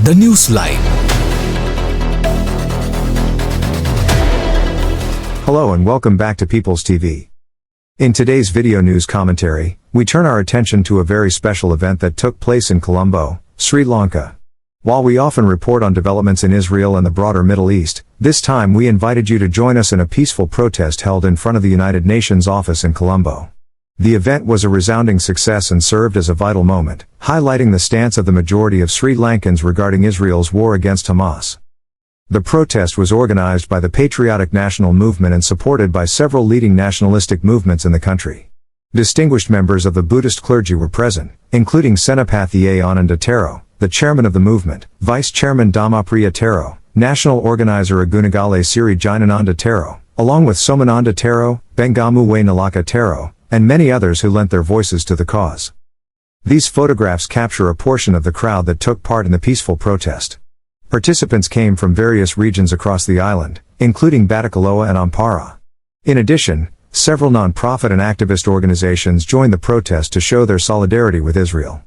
The News Line. Hello and welcome back to People's TV. In today's video news commentary, we turn our attention to a very special event that took place in Colombo, Sri Lanka. While we often report on developments in Israel and the broader Middle East, this time we invited you to join us in a peaceful protest held in front of the United Nations office in Colombo. The event was a resounding success and served as a vital moment, highlighting the stance of the majority of Sri Lankans regarding Israel's war against Hamas. The protest was organized by the Patriotic National Movement and supported by several leading nationalistic movements in the country. Distinguished members of the Buddhist clergy were present, including Senapati Ananda Tero, the chairman of the movement, Vice Chairman Dhammapriya Tero, National Organizer Agunagale Siri Jainananda Tero, along with Somananda Tero, Bengamuwe Nalaka Tero, and many others who lent their voices to the cause. These photographs capture a portion of the crowd that took part in the peaceful protest. Participants came from various regions across the island, including Batticaloa and Ampara. In addition, several non-profit and activist organizations joined the protest to show their solidarity with Israel.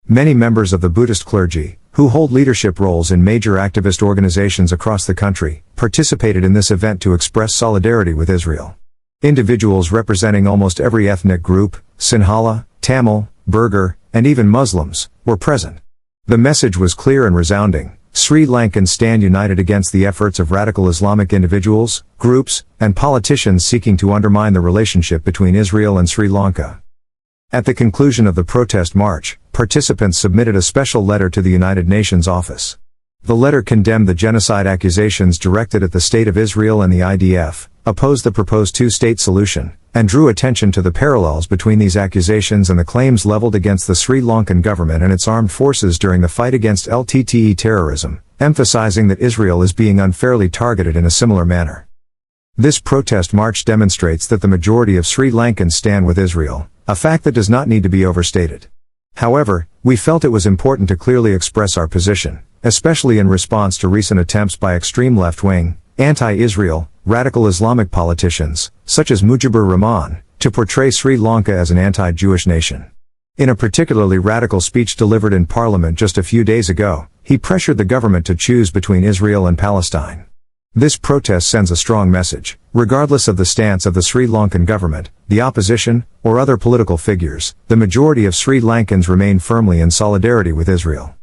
Many members of the Buddhist clergy, who hold leadership roles in major activist organizations across the country, participated in this event to express solidarity with Israel. Individuals representing almost every ethnic group, Sinhala, Tamil, Burgher, and even Muslims, were present. The message was clear and resounding: Sri Lankans stand united against the efforts of radical Islamic individuals, groups, and politicians seeking to undermine the relationship between Israel and Sri Lanka. At the conclusion of the protest march, participants submitted a special letter to the United Nations office. The letter condemned the genocide accusations directed at the State of Israel and the IDF, opposed the proposed two-state solution, and drew attention to the parallels between these accusations and the claims leveled against the Sri Lankan government and its armed forces during the fight against LTTE terrorism, emphasizing that Israel is being unfairly targeted in a similar manner. This protest march demonstrates that the majority of Sri Lankans stand with Israel, a fact that does not need to be overstated. However, we felt it was important to clearly express our position, especially in response to recent attempts by extreme left-wing, anti-Israel, radical Islamic politicians, such as Mujibur Rahman, to portray Sri Lanka as an anti-Jewish nation. In a particularly radical speech delivered in Parliament just a few days ago, he pressured the government to choose between Israel and Palestine. This protest sends a strong message: regardless of the stance of the Sri Lankan government, the opposition, or other political figures, the majority of Sri Lankans remain firmly in solidarity with Israel.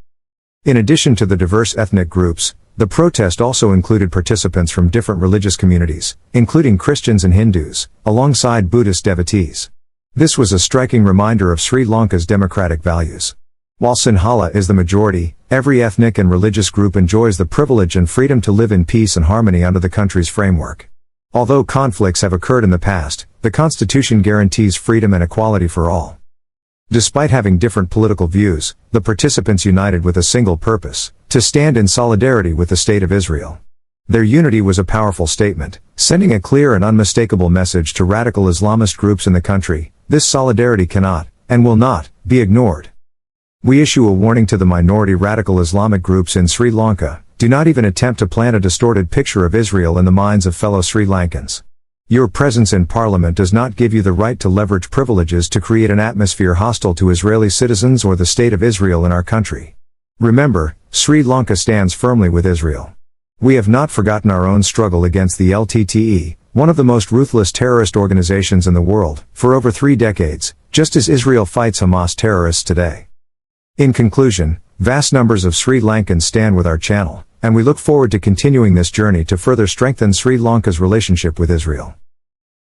In addition to the diverse ethnic groups, the protest also included participants from different religious communities, including Christians and Hindus, alongside Buddhist devotees. This was a striking reminder of Sri Lanka's democratic values. While Sinhala is the majority, every ethnic and religious group enjoys the privilege and freedom to live in peace and harmony under the country's framework. Although conflicts have occurred in the past, the Constitution guarantees freedom and equality for all. Despite having different political views, the participants united with a single purpose: to stand in solidarity with the State of Israel. Their unity was a powerful statement, sending a clear and unmistakable message to radical Islamist groups in the country: this solidarity cannot, and will not, be ignored. We issue a warning to the minority radical Islamic groups in Sri Lanka: do not even attempt to plant a distorted picture of Israel in the minds of fellow Sri Lankans. Your presence in Parliament does not give you the right to leverage privileges to create an atmosphere hostile to Israeli citizens or the State of Israel in our country. Remember, Sri Lanka stands firmly with Israel. We have not forgotten our own struggle against the LTTE, one of the most ruthless terrorist organizations in the world, for over 3 decades, just as Israel fights Hamas terrorists today. In conclusion, vast numbers of Sri Lankans stand with our channel, and we look forward to continuing this journey to further strengthen Sri Lanka's relationship with Israel.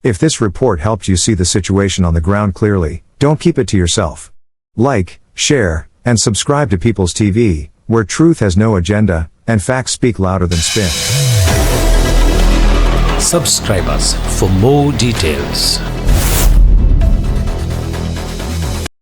If this report helped you see the situation on the ground clearly, don't keep it to yourself. Like, share, and subscribe to People's TV, where truth has no agenda, and facts speak louder than spin. Subscribe us for more details.